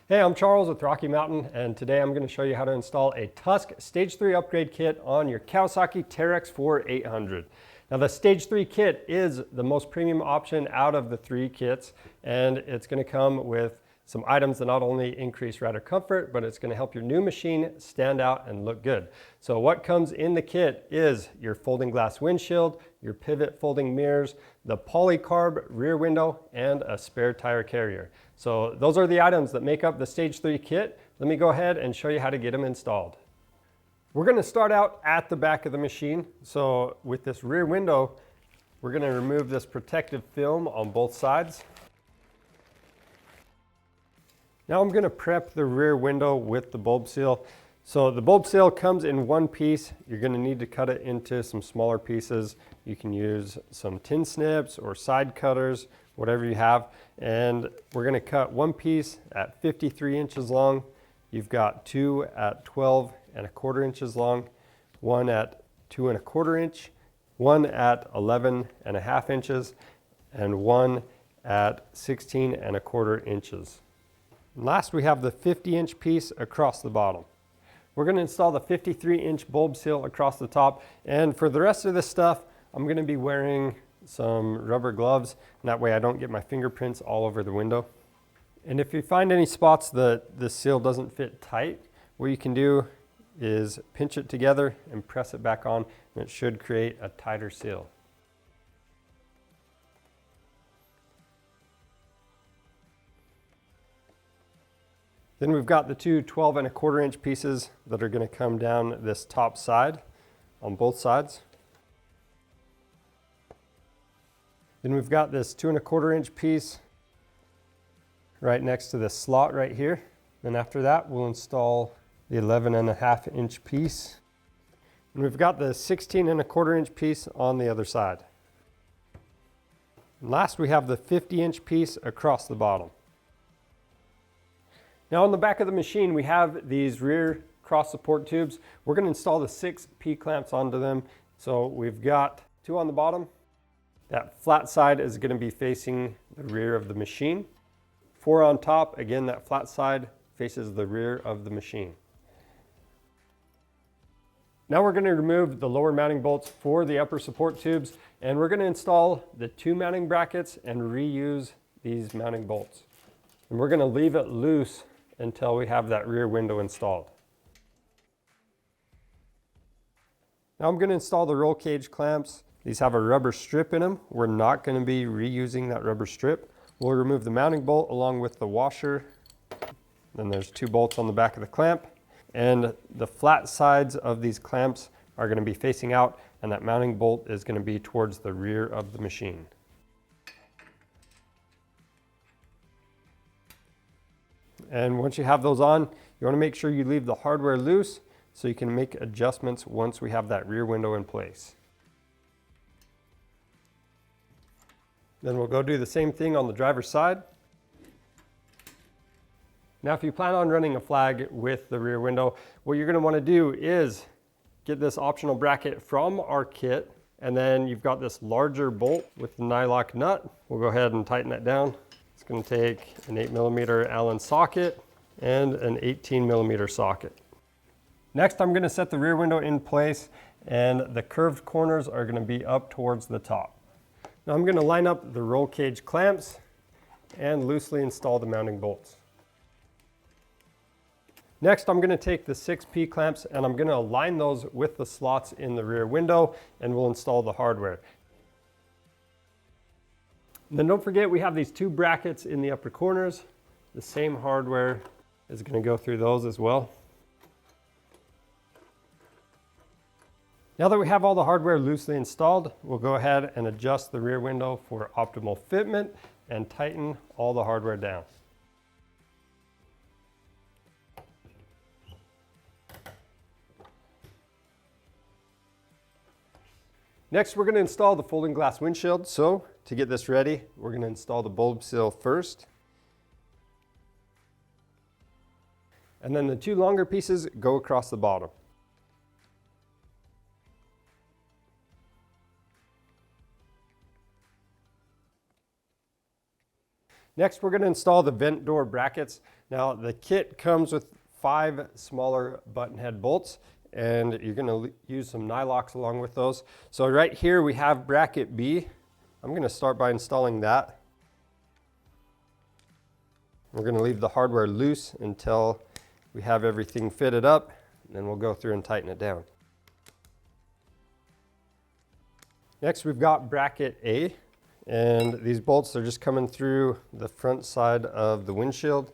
Hey, I'm Charles with Rocky Mountain, and today I'm going to show you how to install a Tusk Stage 3 upgrade kit on your Kawasaki Teryx4 800. Now the Stage 3 kit is the most premium option out of the three kits, and it's going to come with some items that not only increase rider comfort, but it's going to help your new machine stand out and look good. So what comes in the kit is your folding glass windshield, your pivot folding mirrors, the Polycarb rear window, and a spare tire carrier. So those are the items that make up the Stage 3 kit. Let me go ahead and show you how to get them installed. We're going to start out at the back of the machine. So with this rear window, we're going to remove this protective film on both sides. Now I'm going to prep the rear window with the bulb seal. So the bulb seal comes in one piece. You're going to need to cut it into some smaller pieces. You can use some tin snips or side cutters, whatever you have. And we're going to cut one piece at 53 inches long. You've got two at 12¼ inches long, one at 2¼ inch, one at 11½ inches, and one at 16¼ inches. Last, we have the 50-inch piece across the bottom. We're going to install the 53-inch bulb seal across the top, and for the rest of this stuff, I'm going to be wearing some rubber gloves, and that way I don't get my fingerprints all over the window. And if you find any spots that the seal doesn't fit tight, what you can do is pinch it together and press it back on, and it should create a tighter seal. Then we've got the two 12¼ inch pieces that are going to come down this top side on both sides. Then we've got this 2¼ inch piece right next to this slot right here. Then after that, we'll install the 11½ inch piece. And we've got the 16¼ inch piece on the other side. And last, we have the 50-inch piece across the bottom. Now on the back of the machine, we have these rear cross support tubes. We're going to install the 6 P-clamps onto them. So we've got 2 on the bottom. That flat side is going to be facing the rear of the machine. 4 on top. Again, that flat side faces the rear of the machine. Now we're going to remove the lower mounting bolts for the upper support tubes, and we're going to install the 2 mounting brackets and reuse these mounting bolts. And we're going to leave it loose until we have that rear window installed. Now I'm going to install the roll cage clamps. These have a rubber strip in them. We're not going to be reusing that rubber strip. We'll remove the mounting bolt along with the washer. Then there's 2 bolts on the back of the clamp. And the flat sides of these clamps are going to be facing out, and that mounting bolt is going to be towards the rear of the machine. And once you have those on, you want to make sure you leave the hardware loose so you can make adjustments once we have that rear window in place. Then we'll go do the same thing on the driver's side. Now if you plan on running a flag with the rear window, what you're going to want to do is get this optional bracket from our kit, and then you've got this larger bolt with the nylock nut. We'll go ahead and tighten that down. It's going to take an 8mm Allen socket and an 18mm socket. Next, I'm going to set the rear window in place, and the curved corners are going to be up towards the top. Now I'm going to line up the roll cage clamps and loosely install the mounting bolts. Next, I'm going to take the 6 P-clamps and I'm going to align those with the slots in the rear window, and we'll install the hardware. And then don't forget, we have these 2 brackets in the upper corners. The same hardware is going to go through those as well. Now that we have all the hardware loosely installed, we'll go ahead and adjust the rear window for optimal fitment and tighten all the hardware down. Next, we're going to install the folding glass windshield. So to get this ready, we're going to install the bulb seal first. And then the 2 longer pieces go across the bottom. Next, we're going to install the vent door brackets. Now, the kit comes with 5 smaller button head bolts, and you're going to use some nylocks along with those. So right here we have bracket B. I'm going to start by installing that. We're going to leave the hardware loose until we have everything fitted up, and then we'll go through and tighten it down. Next, we've got bracket A, and these bolts are just coming through the front side of the windshield.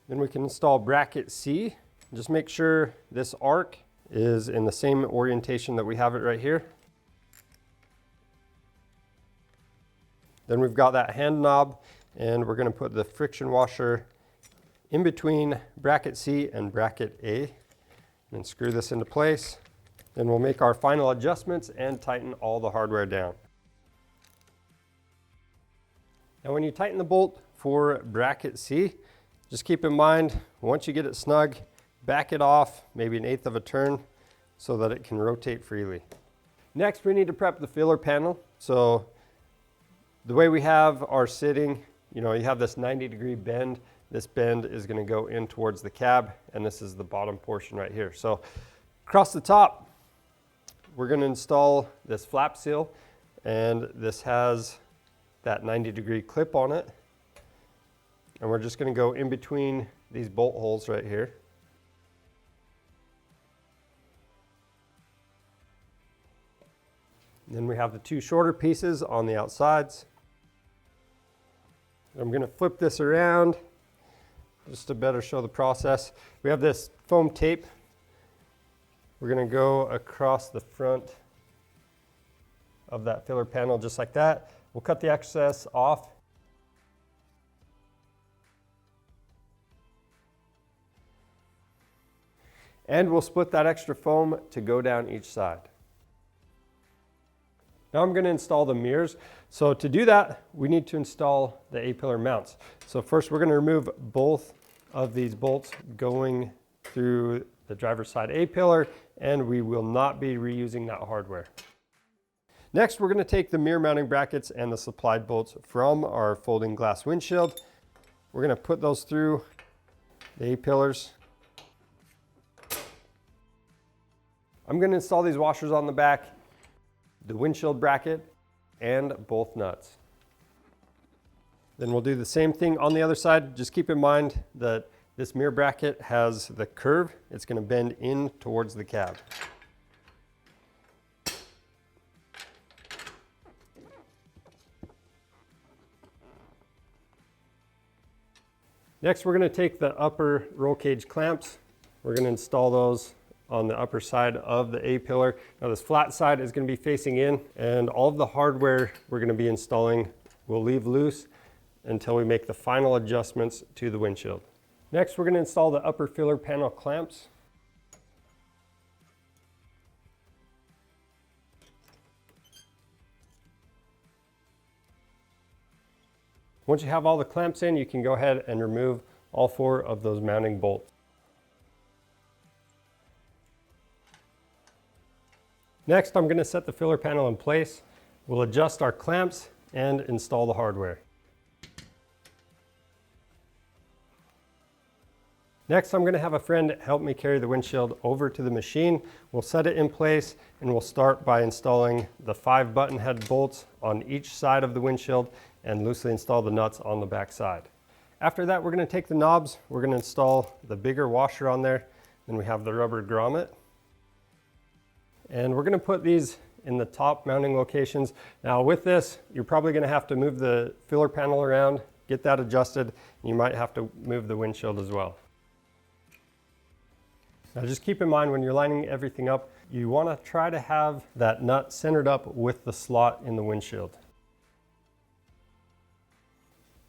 Then we can install bracket C. Just make sure this arc is in the same orientation that we have it right here. Then we've got that hand knob, and we're going to put the friction washer in between bracket C and bracket A, and screw this into place. Then we'll make our final adjustments and tighten all the hardware down. Now when you tighten the bolt for bracket C, just keep in mind, once you get it snug, back it off maybe 1/8 of a turn so that it can rotate freely. Next, we need to prep the filler panel. So the way we have our sitting, you have this 90-degree bend. This bend is going to go in towards the cab, and this is the bottom portion right here. So across the top, we're going to install this flap seal, and this has that 90-degree clip on it. And we're just going to go in between these bolt holes right here. And then we have the 2 shorter pieces on the outsides. I'm going to flip this around just to better show the process. We have this foam tape. We're going to go across the front of that filler panel just like that. We'll cut the excess off. And we'll split that extra foam to go down each side. Now I'm going to install the mirrors. So to do that, we need to install the A-pillar mounts. So first we're going to remove both of these bolts going through the driver's side A-pillar, and we will not be reusing that hardware. Next, we're going to take the mirror mounting brackets and the supplied bolts from our folding glass windshield. We're going to put those through the A-pillars. I'm going to install these washers on the back, the windshield bracket, and both nuts. Then we'll do the same thing on the other side. Just keep in mind that this mirror bracket has the curve. It's going to bend in towards the cab. Next, we're going to take the upper roll cage clamps. We're going to install those on the upper side of the A-pillar. Now this flat side is going to be facing in, and all of the hardware we're going to be installing will leave loose until we make the final adjustments to the windshield. Next, we're going to install the upper filler panel clamps. Once you have all the clamps in, you can go ahead and remove all 4 of those mounting bolts. Next, I'm going to set the filler panel in place. We'll adjust our clamps and install the hardware. Next, I'm going to have a friend help me carry the windshield over to the machine. We'll set it in place, and we'll start by installing the 5 button head bolts on each side of the windshield and loosely install the nuts on the back side. After that, we're going to take the knobs. We're going to install the bigger washer on there. Then we have the rubber grommet. And we're going to put these in the top mounting locations. Now with this, you're probably going to have to move the filler panel around, get that adjusted. You might have to move the windshield as well. Now just keep in mind when you're lining everything up, you want to try to have that nut centered up with the slot in the windshield.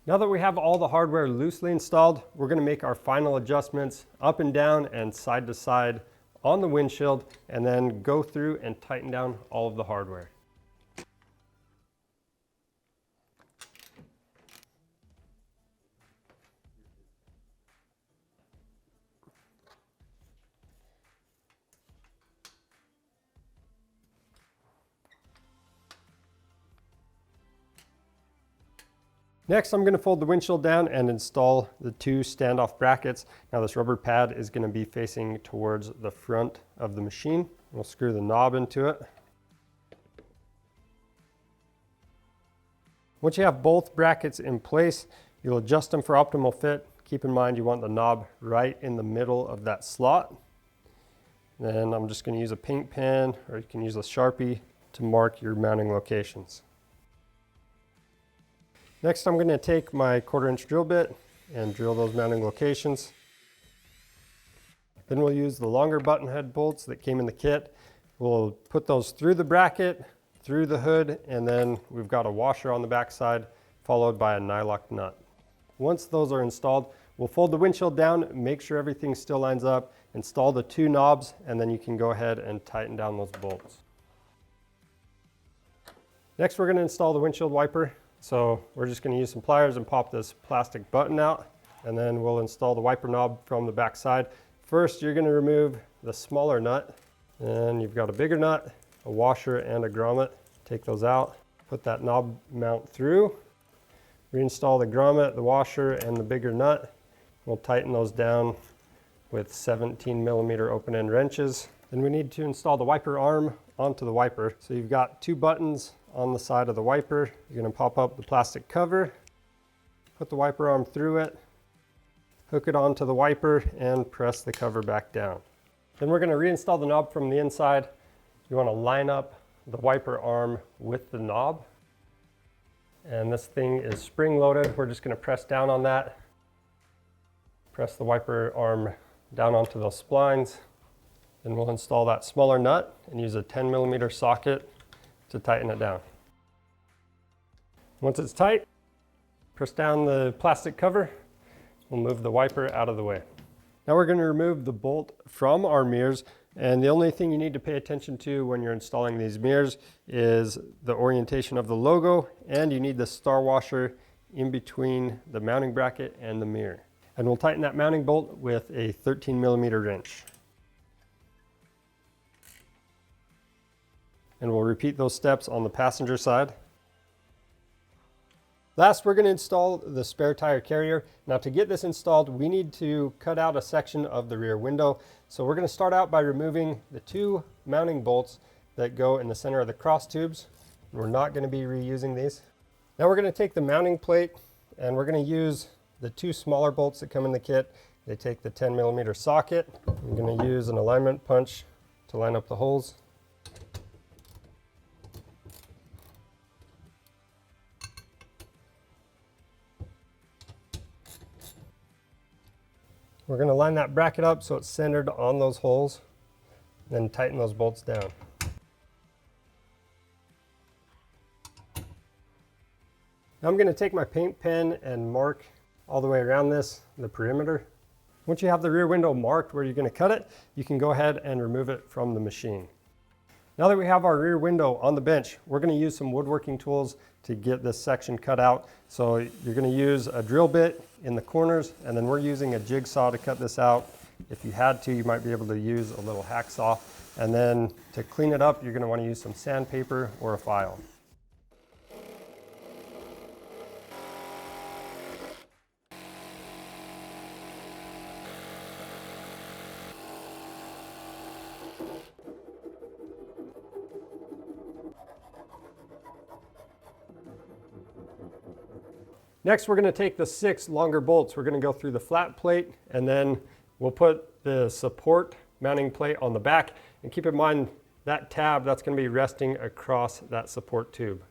Now that we have all the hardware loosely installed, we're going to make our final adjustments up and down and side to side on the windshield, and then go through and tighten down all of the hardware. Next, I'm going to fold the windshield down and install the two standoff brackets. Now this rubber pad is going to be facing towards the front of the machine. We'll screw the knob into it. Once you have both brackets in place, you'll adjust them for optimal fit. Keep in mind you want the knob right in the middle of that slot. Then I'm just going to use a paint pen, or you can use a Sharpie to mark your mounting locations. Next, I'm going to take my 1/4-inch drill bit and drill those mounting locations. Then we'll use the longer button head bolts that came in the kit. We'll put those through the bracket, through the hood, and then we've got a washer on the back side, followed by a nylock nut. Once those are installed, we'll fold the windshield down, make sure everything still lines up, install the two knobs, and then you can go ahead and tighten down those bolts. Next, we're going to install the windshield wiper. So we're just going to use some pliers and pop this plastic button out, and then we'll install the wiper knob from the back side. First, you're going to remove the smaller nut, and you've got a bigger nut, a washer, and a grommet. Take those out, put that knob mount through, reinstall the grommet, the washer, and the bigger nut. We'll tighten those down with 17mm open-end wrenches. Then we need to install the wiper arm onto the wiper. So you've got two buttons on the side of the wiper. You're going to pop up the plastic cover, put the wiper arm through it, hook it onto the wiper, and press the cover back down. Then we're going to reinstall the knob from the inside. You want to line up the wiper arm with the knob. And this thing is spring loaded. We're just going to press down on that. Press the wiper arm down onto those splines. Then we'll install that smaller nut and use a 10mm socket to tighten it down. Once it's tight, press down the plastic cover. We'll move the wiper out of the way. Now we're going to remove the bolt from our mirrors, and the only thing you need to pay attention to when you're installing these mirrors is the orientation of the logo, and you need the star washer in between the mounting bracket and the mirror. And we'll tighten that mounting bolt with a 13mm wrench. And we'll repeat those steps on the passenger side. Last, we're going to install the spare tire carrier. Now to get this installed, we need to cut out a section of the rear window. So we're going to start out by removing the two mounting bolts that go in the center of the cross tubes. We're not going to be reusing these. Now we're going to take the mounting plate, and we're going to use the two smaller bolts that come in the kit. They take the 10mm socket. I'm going to use an alignment punch to line up the holes. We're going to line that bracket up so it's centered on those holes, then tighten those bolts down. Now I'm going to take my paint pen and mark all the way around this, the perimeter. Once you have the rear window marked where you're going to cut it, you can go ahead and remove it from the machine. Now that we have our rear window on the bench, we're going to use some woodworking tools to get this section cut out. So you're going to use a drill bit in the corners, and then we're using a jigsaw to cut this out. If you had to, you might be able to use a little hacksaw. And then to clean it up, you're going to want to use some sandpaper or a file. Next, we're going to take the 6 longer bolts. We're going to go through the flat plate, and then we'll put the support mounting plate on the back. And keep in mind that tab, that's going to be resting across that support tube.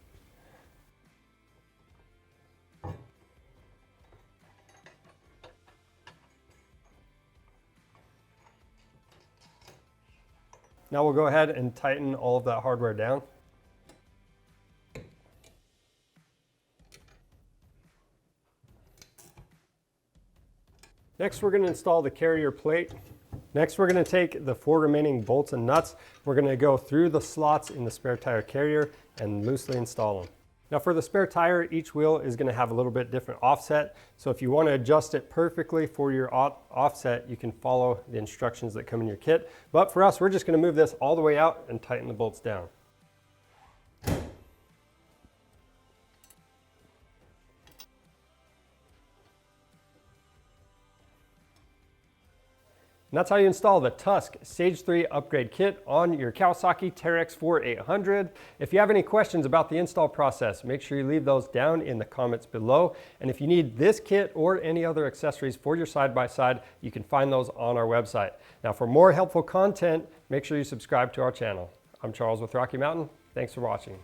Now we'll go ahead and tighten all of that hardware down. Next, we're going to install the carrier plate. Next, we're going to take the 4 remaining bolts and nuts. We're going to go through the slots in the spare tire carrier and loosely install them. Now for the spare tire, each wheel is going to have a little bit different offset. So if you want to adjust it perfectly for your offset, you can follow the instructions that come in your kit. But for us, we're just going to move this all the way out and tighten the bolts down. And that's how you install the Tusk Stage 3 Upgrade Kit on your Kawasaki Teryx4 800. If you have any questions about the install process, make sure you leave those down in the comments below. And if you need this kit or any other accessories for your side-by-side, you can find those on our website. Now, for more helpful content, make sure you subscribe to our channel. I'm Charles with Rocky Mountain. Thanks for watching.